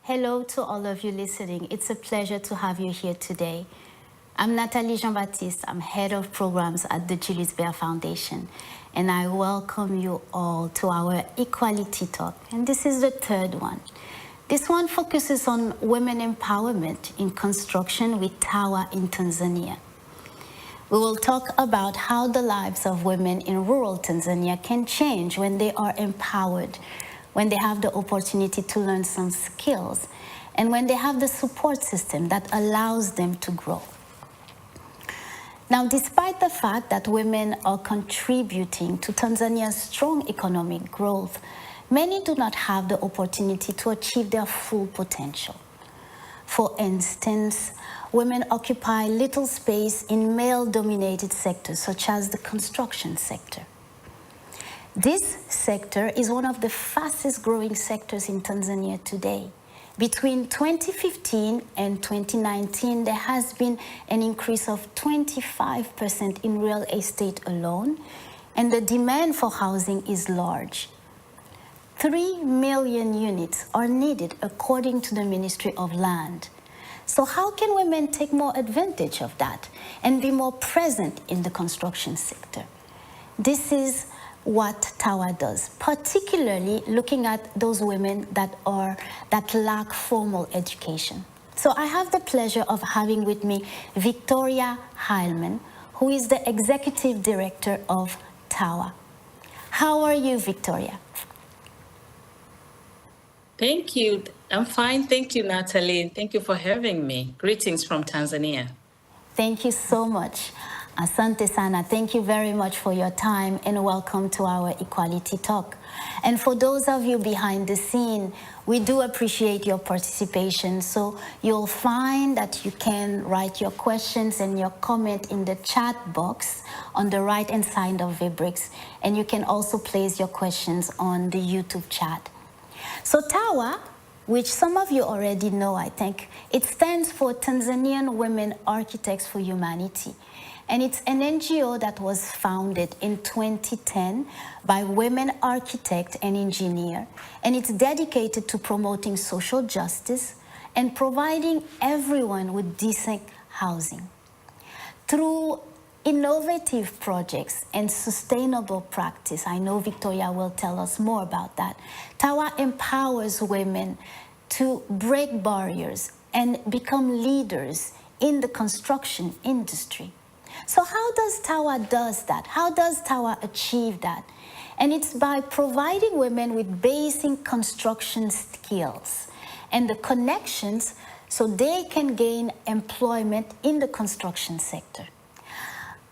Hello to all of you listening. It's a pleasure to have you here today. I'm Nathalie Jean-Baptiste. I'm head of programs at the Julius Baer Foundation, and I welcome you all to our Equality Talk. And this is the third one. This one focuses on women empowerment in construction with TAWAH in Tanzania. We will talk about how the lives of women in rural Tanzania can change when they are empowered, when they have the opportunity to learn some skills, and when they have the support system that allows them to grow. Now, despite the fact that women are contributing to Tanzania's strong economic growth, many do not have the opportunity to achieve their full potential. For instance, women occupy little space in male-dominated sectors, such as the construction sector. This sector is one of the fastest growing sectors in Tanzania today. Between 2015 and 2019, there has been an increase of 25% in real estate alone, and the demand for housing is large. 3 million units are needed according to the Ministry of Land. So how can women take more advantage of that and be more present in the construction sector? This is what TAWAH does, particularly looking at those women that lack formal education. So I have the pleasure of having with me Victoria Heilman, who is the Executive Director of TAWAH. How are you, Victoria? Thank you. I'm fine. Thank you, Natalie. Thank you for having me. Greetings from Tanzania. Thank you so much. Asante sana. Thank you very much for your time and welcome to our Equality Talk. And for those of you behind the scene, we do appreciate your participation. So you'll find that you can write your questions and your comment in the chat box on the right-hand side of Vibrix. And you can also place your questions on the YouTube chat. So TAWAH, which some of you already know, I think, it stands for Tanzanian Women Architects for Humanity. And it's an NGO that was founded in 2010 by women architects and engineers. And it's dedicated to promoting social justice and providing everyone with decent housing. Through innovative projects and sustainable practice, I know Victoria will tell us more about that, TAWAH empowers women to break barriers and become leaders in the construction industry. So how does TAWAH does that? How does TAWAH achieve that? And it's by providing women with basic construction skills and the connections so they can gain employment in the construction sector.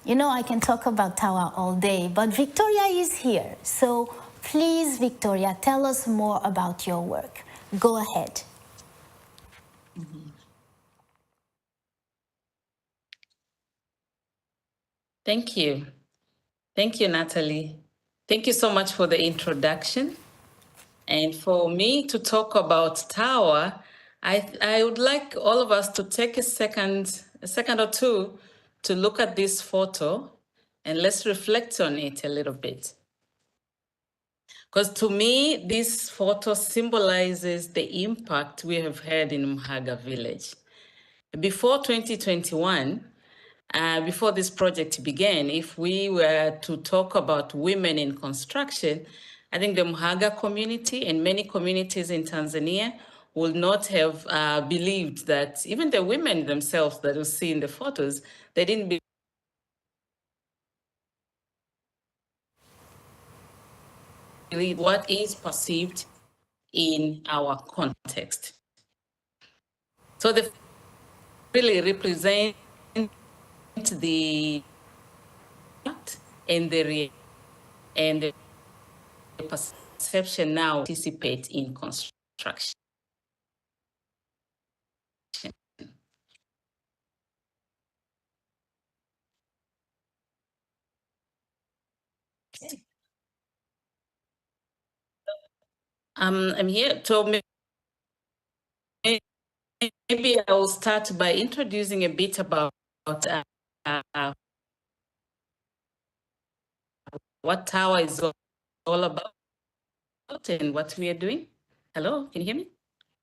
You know, I can talk about TAWAH all day, but Victoria is here. So please, Victoria, tell us more about your work. Go ahead. Thank you. Thank you, Natalie. Thank you so much for the introduction. And for me to talk about TAWAH, I would like all of us to take a second or two to look at this photo and let's reflect on it a little bit. Because to me, this photo symbolizes the impact we have had in Mhaga village. Before 2021, before this project began, if we were to talk about women in construction, I think the Mhaga community and many communities in Tanzania would not have believed that even the women themselves that you see in the photos, they didn't believe what is perceived in our context. So they really represent the and the perception now participate in construction. Okay. I'm here to maybe I will start by introducing a bit about what TAWAH is all about and what we are doing. Hello, can you hear me?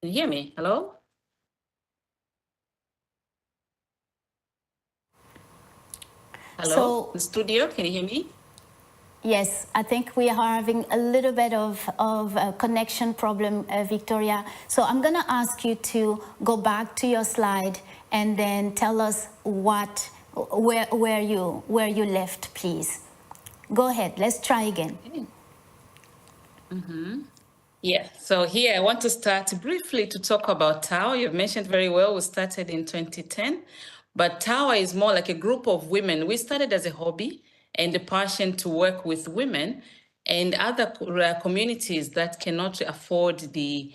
Can you hear me? Hello? Hello? So, The studio, can you hear me? yes, I think we are having a little bit of a connection problem, Victoria. So I'm going to ask you to go back to your slide and then tell us where you left, please. Go ahead. Let's try again. Okay. Yeah, so here I want to start briefly to talk about TAWAH. You've mentioned very well, we started in 2010, but TAWAH is more like a group of women. We started as a hobby and a passion to work with women and other communities that cannot afford the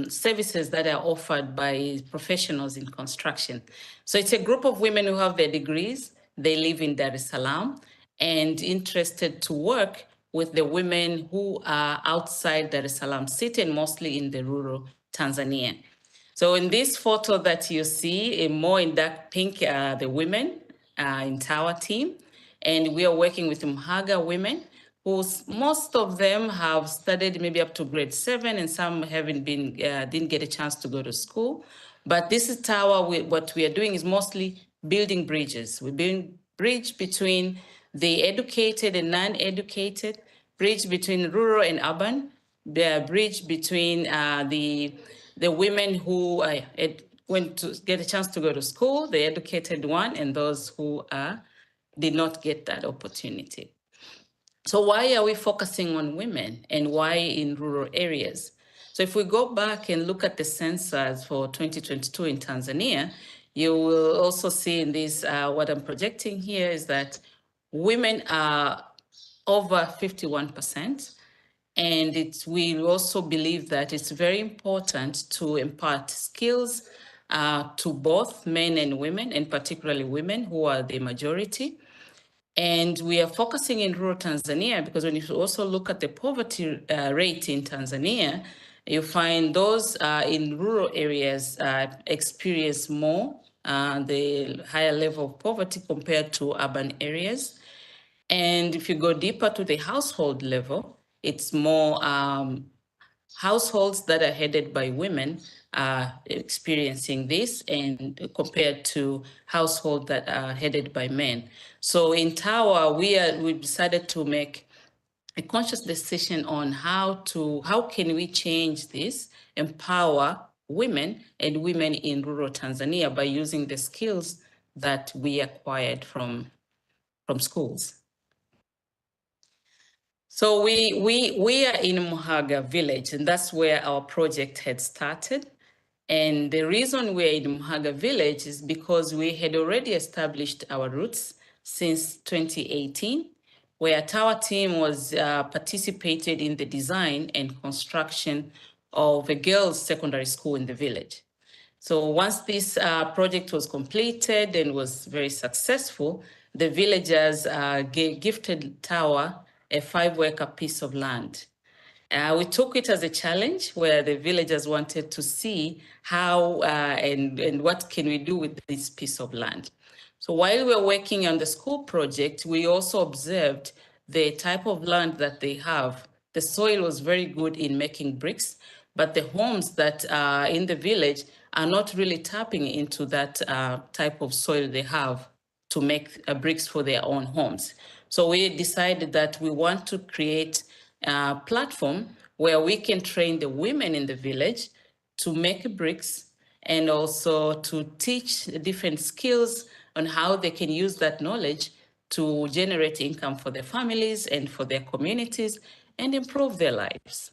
services that are offered by professionals in construction. So it's a group of women who have their degrees, they live in Dar es Salaam, and interested to work with the women who are outside Dar es Salaam city and mostly in the rural Tanzania. So in this photo that you see, more in dark pink, the women in TAWAH team, and we are working with Mhaga women, who most of them have studied maybe up to grade 7, and some haven't been didn't get a chance to go to school. But this is TAWAH. What we are doing is mostly building bridges. We're building bridge between the educated and non-educated, bridge between rural and urban, the bridge between the women who went to get a chance to go to school, the educated one, and those who did not get that opportunity. So why are we focusing on women and why in rural areas? So if we go back and look at the census for 2022 in Tanzania, you will also see in this, what I'm projecting here is that women are over 51%. And we also believe that it's very important to impart skills to both men and women, and particularly women who are the majority. And we are focusing in rural Tanzania because when you also look at the poverty rate in Tanzania, you find those in rural areas experience more the higher level of poverty compared to urban areas. And if you go deeper to the household level, it's more households that are headed by women are experiencing this, and compared to households that are headed by men. So in TAWAH, we decided to make a conscious decision on how can we change this, empower women and women in rural Tanzania by using the skills that we acquired from schools. So we are in Muhaga village, and that's where our project had started. And the reason we're in Muhaga village is because we had already established our roots since 2018, where TAWAH team was participated in the design and construction of a girls' secondary school in the village. So once this project was completed and was very successful, the villagers gifted TAWAH a 5-acre piece of land. We took it as a challenge where the villagers wanted to see how and what can we do with this piece of land. So while we were working on the school project, we also observed the type of land that they have. The soil was very good in making bricks, but the homes that are in the village are not really tapping into that type of soil they have to make bricks for their own homes. So we decided that we want to create a platform where we can train the women in the village to make bricks and also to teach different skills on how they can use that knowledge to generate income for their families and for their communities and improve their lives.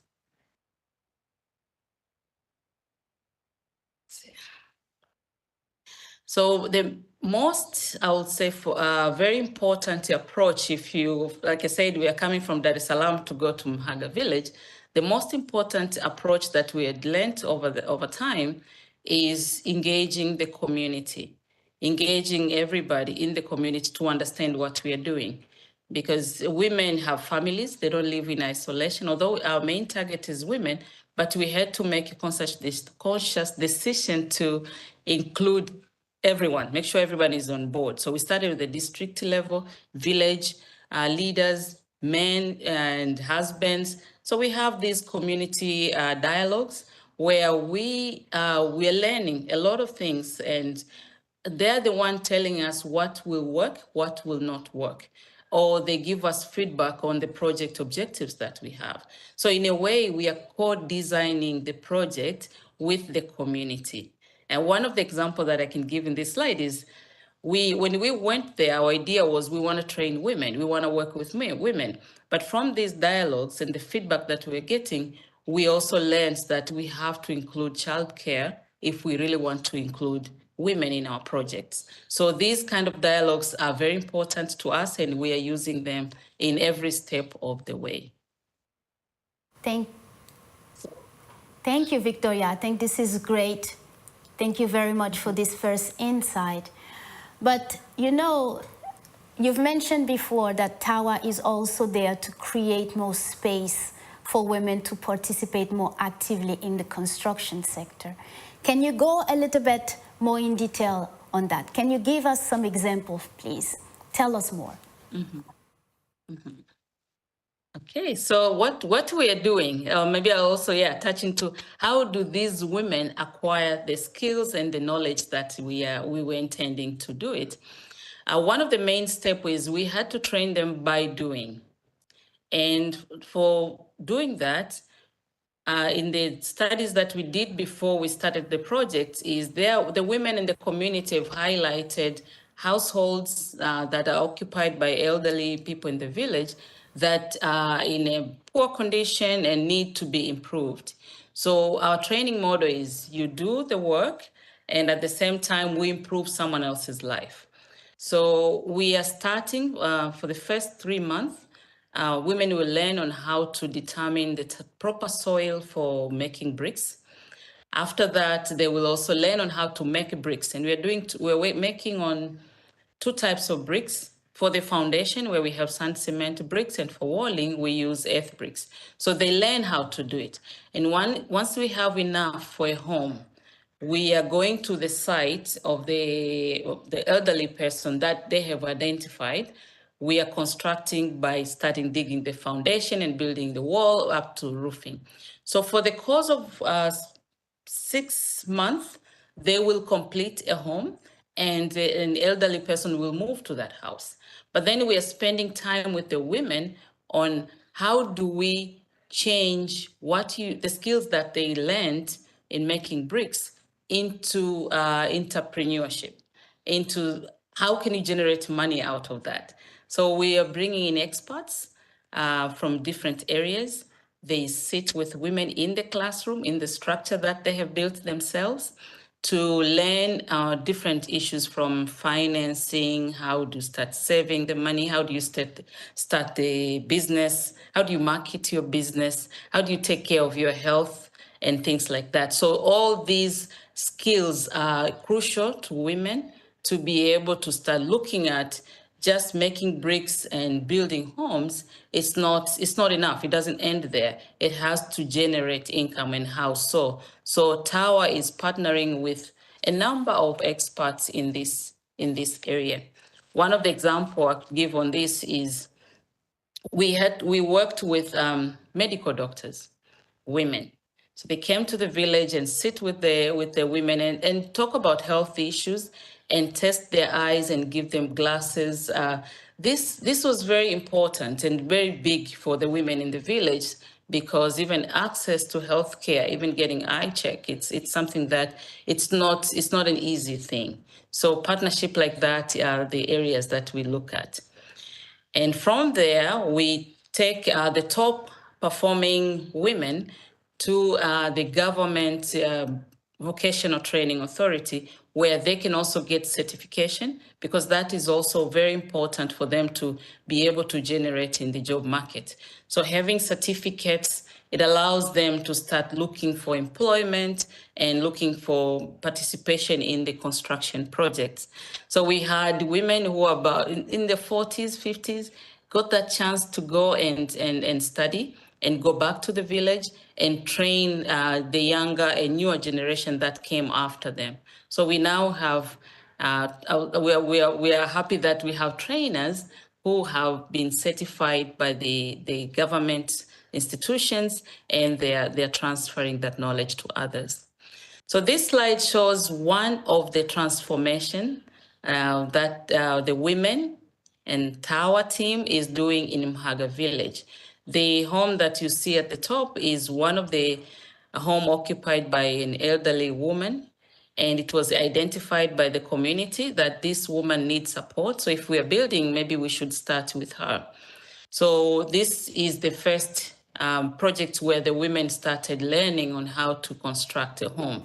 So the most, I would say, for a very important approach, if you, like I said, we are coming from Dar es Salaam to go to Mhaga village, the most important approach that we had learned over time is engaging the community, engaging everybody in the community to understand what we are doing. Because women have families, they don't live in isolation, although our main target is women, but we had to make a conscious decision to include everyone, make sure everyone is on board. So we started with the district level, village leaders, men and husbands. So we have these community dialogues where we're learning a lot of things, and they're the one telling us what will work, what will not work, or they give us feedback on the project objectives that we have. So in a way, we are co-designing the project with the community. And one of the examples that I can give in this slide is when we went there, our idea was we want to train women, we want to work with women. But from these dialogues and the feedback that we're getting, we also learned that we have to include childcare if we really want to include women in our projects. So these kind of dialogues are very important to us, and we are using them in every step of the way. Thank you, Victoria. I think this is great. Thank you very much for this first insight. But you know, you've mentioned before that TAWAH is also there to create more space for women to participate more actively in the construction sector. Can you go a little bit more in detail on that? Can you give us some examples, please? Tell us more. Mm-hmm. Mm-hmm. Okay, so what we are doing, maybe I'll also, touch into how do these women acquire the skills and the knowledge that we were intending to do it. One of the main steps is we had to train them by doing. And for doing that, in the studies that we did before we started the project, is the women in the community have highlighted households that are occupied by elderly people in the village that are in a poor condition and need to be improved. So our training model is you do the work, and at the same time, we improve someone else's life. So we are starting for the first 3 months. Women will learn on how to determine the proper soil for making bricks. After that, they will also learn on how to make bricks. And we're making on 2 types of bricks. For the foundation, where we have sand cement bricks, and for walling, we use earth bricks. So they learn how to do it. And once we have enough for a home, we are going to the site of the elderly person that they have identified. We are constructing by starting digging the foundation and building the wall up to roofing. So for the course of 6 months, they will complete a home, and an elderly person will move to that house. But then we are spending time with the women on how do we change the skills that they learned in making bricks into entrepreneurship, into how can you generate money out of that. So we are bringing in experts from different areas. They sit with women in the classroom, in the structure that they have built themselves, to learn different issues from financing, how to start saving the money, how do you start the business, how do you market your business, how do you take care of your health, and things like that. So all these skills are crucial to women to be able to start looking at just making bricks and building homes. It's not enough. It doesn't end there. It has to generate income, and how so. So TAWAH is partnering with a number of experts in this area. One of the examples I could give on this is we worked with medical doctors, women. So they came to the village and sit with the women and talk about health issues and test their eyes and give them glasses. This was very important and very big for the women in the village, because even access to healthcare, even getting eye check, it's something that it's not an easy thing. So partnership like that are the areas that we look at. And from there, we take the top performing women to the government vocational training authority, where they can also get certification, because that is also very important for them to be able to generate in the job market. So having certificates, it allows them to start looking for employment and looking for participation in the construction projects. So we had women who are about in the 40s, 50s, got that chance to go and study and go back to the village and train the younger and newer generation that came after them. So we now have, we are happy that we have trainers who have been certified by the government institutions, and they're transferring that knowledge to others. So this slide shows one of the transformation that the women and TAWAH team is doing in Mhaga village. The home that you see at the top is one of the home occupied by an elderly woman, and it was identified by the community that this woman needs support. So if we are building, maybe we should start with her. So this is the first project where the women started learning on how to construct a home.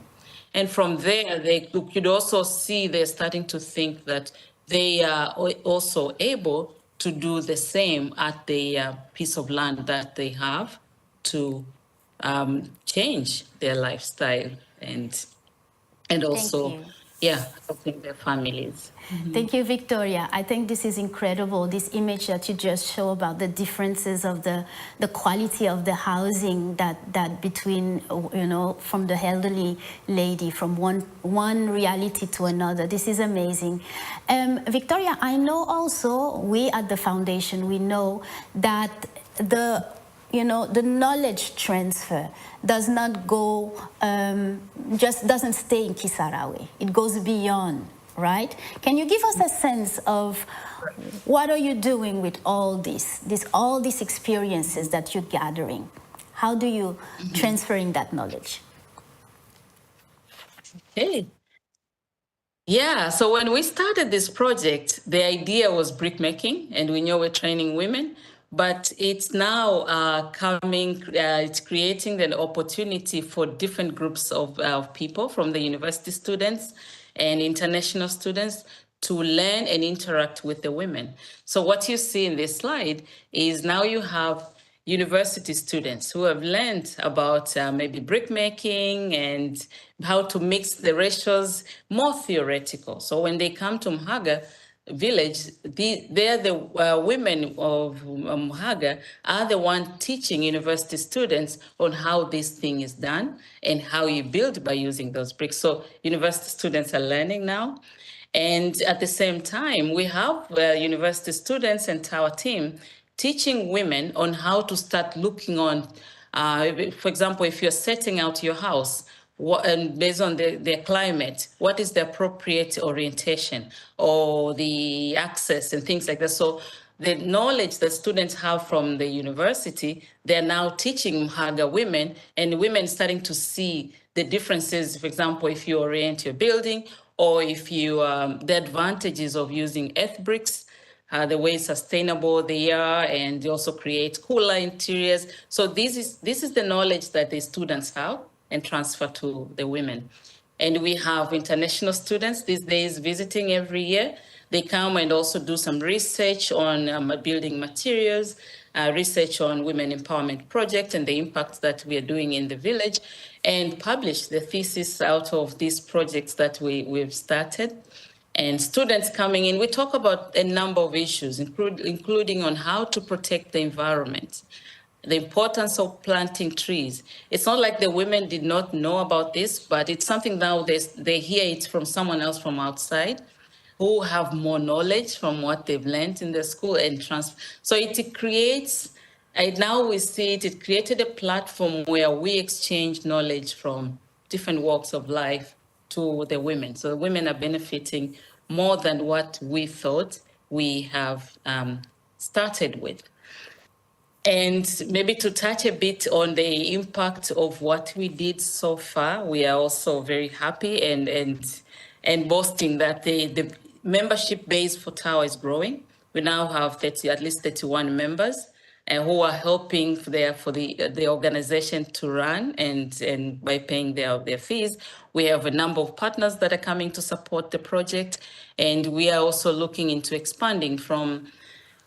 And from there, you could also see they're starting to think that they are also able to do the same at the piece of land that they have to change their lifestyle and also, helping their families. Thank you, Victoria. I think this is incredible, this image that you just show about the differences of the quality of the housing that between, from the elderly lady, from one reality to another. This is amazing. Victoria, I know also we at the foundation, we know that the knowledge transfer does not go, just doesn't stay in Kisarawe. It goes beyond, right? Can you give us a sense of what are you doing with all these experiences that you're gathering? How do you transferring that knowledge? Okay. Yeah, so when we started this project, the idea was brick making, and we know we're training women, but it's now it's creating an opportunity for different groups of people, from the university students and international students, to learn and interact with the women. So what you see in this slide is now you have university students who have learned about maybe brick making and how to mix the ratios, more theoretical. So when they come to Mhaga village, they're the women of Mhaga are the one teaching university students on how this thing is done and how you build by using those bricks. So university students are learning now. And at the same time, we have university students and TAWAH team teaching women on how to start looking on, for example, if you're setting out your house, and based on the climate, what is the appropriate orientation or the access and things like that. So the knowledge that students have from the university, they're now teaching Mhaga women, and women starting to see the differences. For example, if you orient your building, or if you, the advantages of using earth bricks, the way sustainable they are, and they also create cooler interiors. So this is the knowledge that the students have and transfer to the women. And we have international students these days visiting every year. They come and also do some research on building materials, research on women empowerment project and the impact that we are doing in the village, and publish the thesis out of these projects that we've started. And students coming in, we talk about a number of issues, including on how to protect the environment, the importance of planting trees. It's not like the women did not know about this, but it's something now they hear it from someone else from outside who have more knowledge from what they've learned in the school and so it creates, now we see it created a platform where we exchange knowledge from different walks of life to the women. So the women are benefiting more than what we thought we have started with. And maybe to touch a bit on the impact of what we did so far, we are also very happy and boasting that the membership base for TAWAH is growing. We now have at least 31 members who are helping for the organization to run and by paying their fees. We have a number of partners that are coming to support the project, and we are also looking into expanding from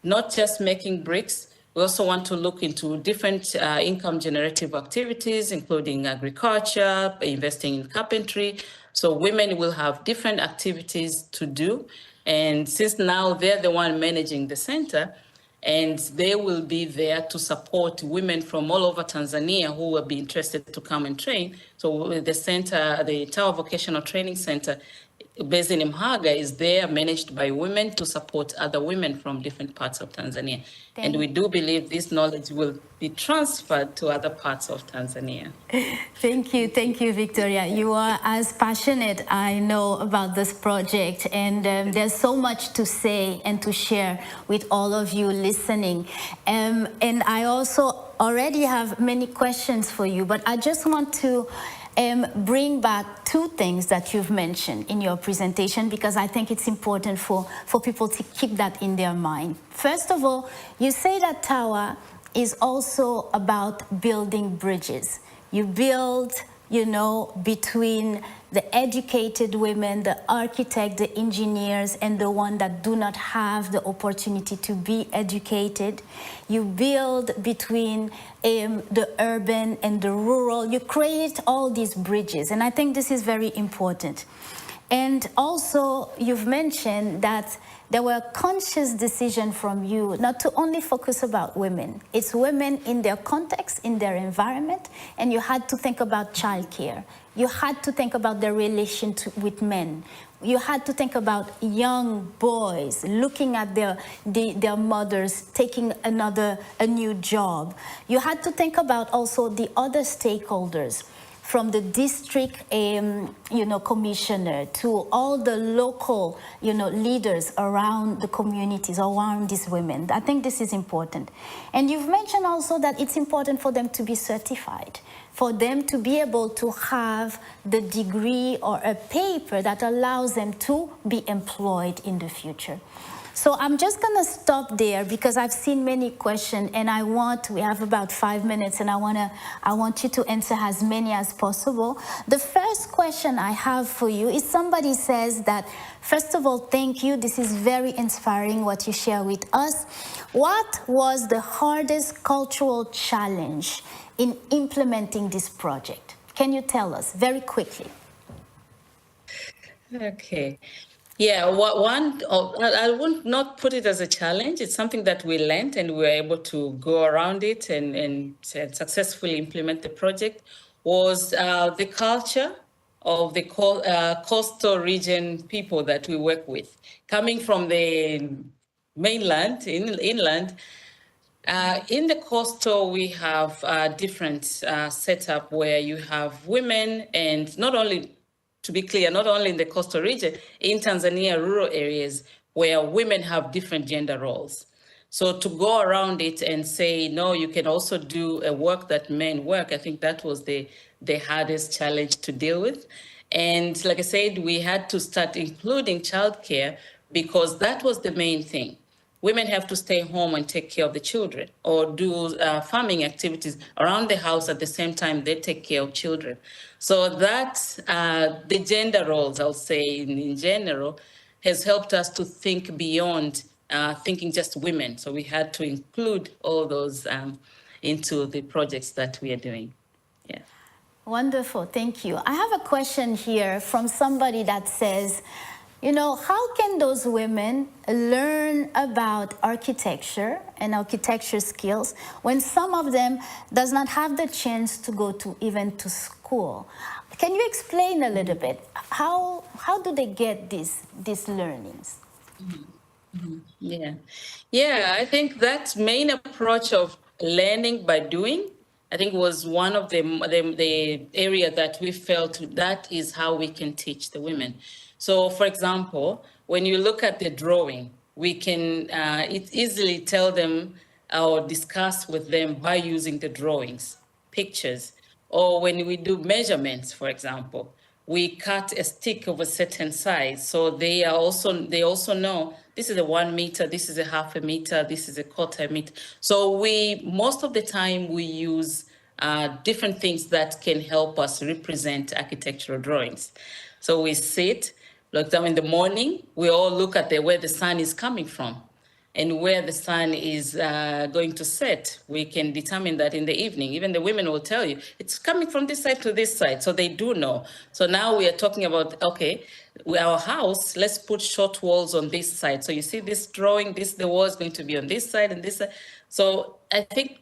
not just making bricks. We also want to look into different income generative activities, including agriculture, investing in carpentry. So women will have different activities to do. And since now they're the one managing the center, and they will be there to support women from all over Tanzania who will be interested to come and train. So the center, the TAWAH Vocational Training Center, based in Mhaga is there, managed by women to support other women from different parts of Tanzania. And we do believe this knowledge will be transferred to other parts of Tanzania. Thank you, Victoria. You are as passionate, I know, about this project, and there's so much to say and to share with all of you listening. And I also already have many questions for you, but I just want to bring back two things that you've mentioned in your presentation, because I think it's important for people to keep that in their mind. First of all, you say that TAWAH is also about building bridges. You build, you know, between the educated women, the architects, the engineers, and the ones that do not have the opportunity to be educated. You build between the urban and the rural. You create all these bridges, and I think this is very important. And also, you've mentioned that there were conscious decisions from you not to only focus about women. It's women in their context, in their environment, and you had to think about childcare. You had to think about their relation with men. You had to think about young boys looking at their mothers taking a new job. You had to think about also the other stakeholders, from the district, commissioner to all the local, leaders around the communities, around these women. I think this is important. And you've mentioned also that it's important for them to be certified, for them to be able to have the degree or a paper that allows them to be employed in the future. So I'm just going to stop there because I've seen many questions, and we have about 5 minutes, and I want you to answer as many as possible. The first question I have for you is, somebody says that, first of all, thank you. This is very inspiring what you share with us. What was the hardest cultural challenge in implementing this project? Can you tell us very quickly? Okay. Yeah, I would not put it as a challenge. It's something that we learned, and we were able to go around it and successfully implement the project, was the culture of the coastal region people that we work with. Coming from the mainland, inland, in the coastal, we have a different setup where you have women, and not only, to be clear, not only in the coastal region, in Tanzania, rural areas where women have different gender roles. So to go around it and say, no, you can also do a work that men work, I think that was the hardest challenge to deal with. And like I said, we had to start including childcare because that was the main thing. Women have to stay home and take care of the children, or do farming activities around the house at the same time they take care of children. So that, the gender roles, I'll say in general, has helped us to think beyond thinking just women. So we had to include all those into the projects that we are doing. Yeah. Wonderful, thank you. I have a question here from somebody that says, how can those women learn about architecture and architecture skills when some of them does not have the chance to go even to school? Can you explain a little bit? How do they get these learnings? Yeah, I think that main approach of learning by doing, I think, was one of the area that we felt that is how we can teach the women. So, for example, when you look at the drawing, we can easily tell them or discuss with them by using the drawings, pictures, or when we do measurements, for example, we cut a stick of a certain size, so they also know this is a 1 meter, this is a half a meter, this is a quarter meter. So most of the time we use different things that can help us represent architectural drawings. So we sit, like in the morning, we all look at where the sun is coming from and where the sun is going to set. We can determine that in the evening. Even the women will tell you, it's coming from this side to this side, so they do know. So now we are talking about, okay, our house, let's put short walls on this side. So you see this drawing, the wall is going to be on this side and this side. So I think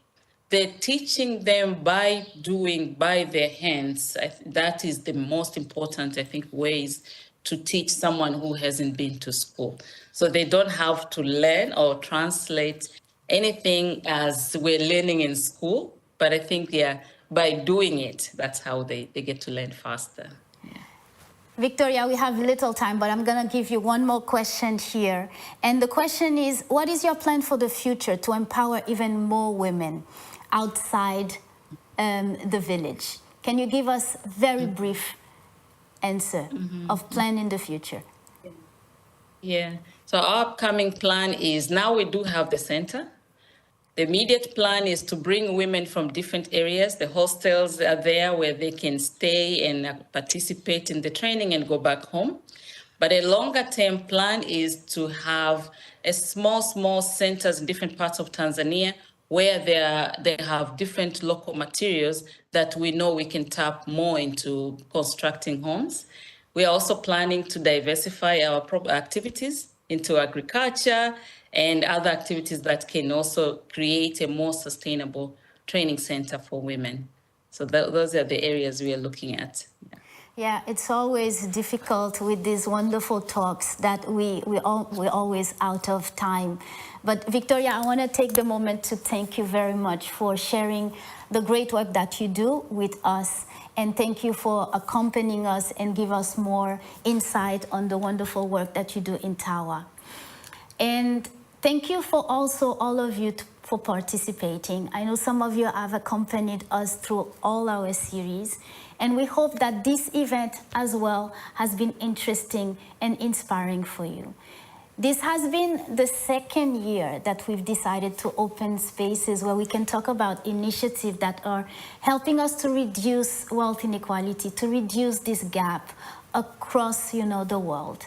they're teaching them by doing, by their hands. That is the most important, I think, ways to teach someone who hasn't been to school. So they don't have to learn or translate anything as we're learning in school, but I think, yeah, by doing it, that's how they get to learn faster. Yeah. Victoria, we have little time, but I'm going to give you one more question here. And the question is, what is your plan for the future to empower even more women outside the village? Can you give us a very brief answer of plan in the future? Yeah. So our upcoming plan is, now we do have the center. The immediate plan is to bring women from different areas. The hostels are there where they can stay and participate in the training and go back home. But a longer term plan is to have a small centers in different parts of Tanzania where they have different local materials that we know we can tap more into constructing homes. We are also planning to diversify our activities into agriculture and other activities that can also create a more sustainable training center for women. So those are the areas we are looking at. Yeah. Yeah, it's always difficult with these wonderful talks that we're always out of time. But Victoria, I want to take the moment to thank you very much for sharing the great work that you do with us. And thank you for accompanying us and give us more insight on the wonderful work that you do in TAWAH. And thank you for also all of you for participating. I know some of you have accompanied us through all our series, and we hope that this event as well has been interesting and inspiring for you. This has been the second year that we've decided to open spaces where we can talk about initiatives that are helping us to reduce wealth inequality, to reduce this gap across, the world.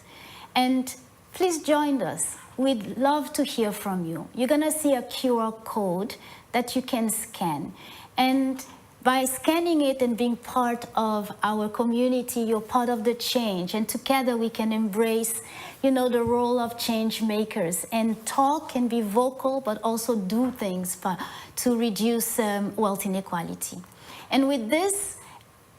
And please join us. We'd love to hear from you. You're going to see a QR code that you can scan. And by scanning it and being part of our community, you're part of the change. And together we can embrace, the role of change makers and talk and be vocal, but also do things to reduce wealth inequality. And with this,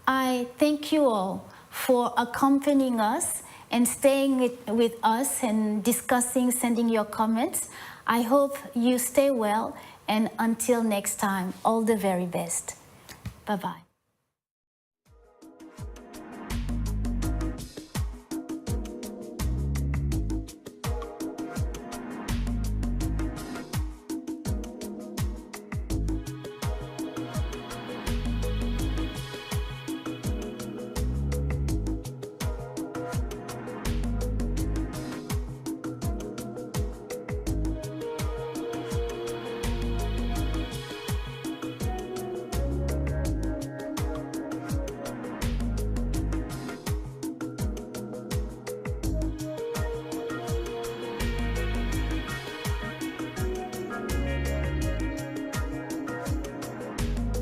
I thank you all for accompanying us and staying with us and discussing, sending your comments. I hope you stay well, and until next time, all the very best. Bye-bye.